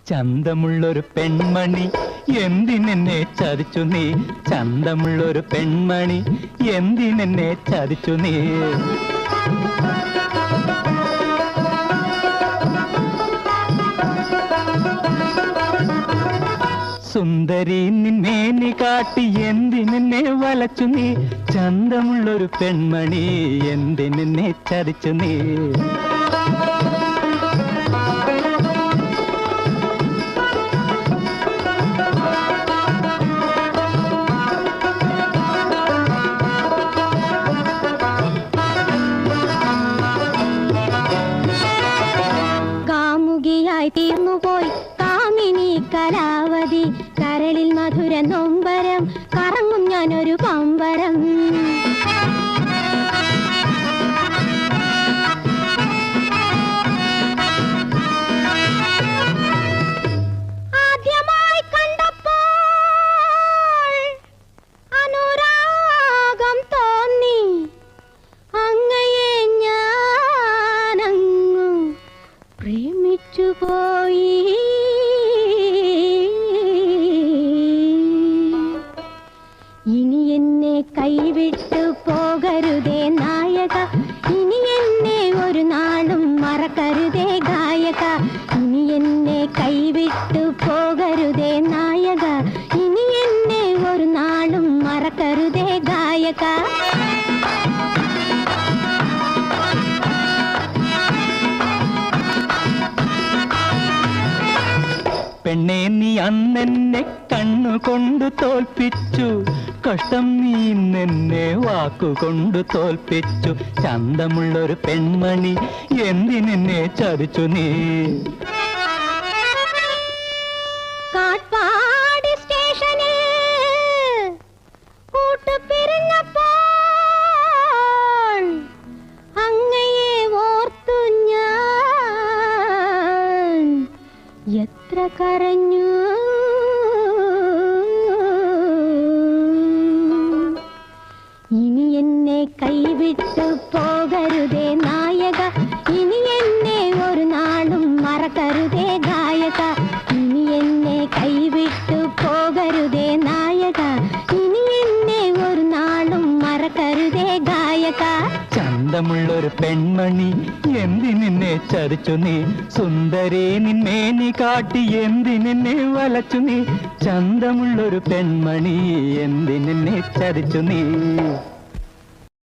ചന്തമുള്ളൊരു പെൺമണി എന്തിനെന്നെ ചതിച്ചു നീ? ചന്തമുള്ളൊരു പെൺമണി എന്തിനെന്നെ ചതിച്ചു നീ? സുന്ദരി നിന്നേനി കാട്ടി എന്തിനെന്നെ വലച്ചു നീ? ചന്തമുള്ളൊരു പെൺമണി എന്തിനെന്നെ ചതിച്ചു നീ? തീർന്നുപോയി കാമിനി കലാവതി, കരളിൽ മധുര നൊമ്പരം, കറങ്ങും ഞാനൊരു പമ്പരം. ആദ്യമായി കണ്ടപ്പോൾ അനുരാഗം തോന്നി, അങ്ങയെ ഞാനങ്ങു പ്രേമിച്ചുപോയി. ഇനി എന്നെ കൈവിട്ടു പോകരുതേ നായക, ഇനി എന്നെ ഒരു നാളും മറക്കരുതേ ഗായക. ഇനി എന്നെ കൈവിട്ടു പോകരുതേ നായക, ഇനി എന്നെ ഒരു നാളും മറക്കരുതേ ഗായക. പെണ്ണെ നീ അന്നെന്നെ കണ്ണുകൊണ്ടു തോൽപ്പിച്ചു, കഷ്ടം നീ ഇന്നെന്നെ വാക്കുകൊണ്ടു തോൽപ്പിച്ചു. ചന്തമുള്ളൊരു പെൺമണി എന്തിനെന്നെ ചതിച്ചു നീ? കാട്പാടി സ്റ്റേഷനിൽ കൂട്ടുപിരിഞ്ഞപ്പോൾ അങ്ങയെ ഓർത്തു ഞാൻ എത്ര കരഞ്ഞു. ഇനി എന്നെ കൈവിട്ടു പോകരുതേ നായക, ഇനി എന്നെ ഒരു നാളും മറക്കരുതേ ഗായക. ഇനി എന്നെ കൈവിട്ടു പോകരുതേ നായക, ഇനി എന്നെ ഒരു നാളും മറക്കരുതേ ഗായക. ചന്തമുള്ളൊരു പെൺമണി എന്തിനെന്നെ ചതിച്ചു നീ? സുന്ദരി നിന്നേനി കാട്ടി എന്തിനെന്നെ വലച്ചു നീ? ചന്തമുള്ളൊരു പെൺമണി എന്തിനെന്നെ ചതിച്ചു നീ?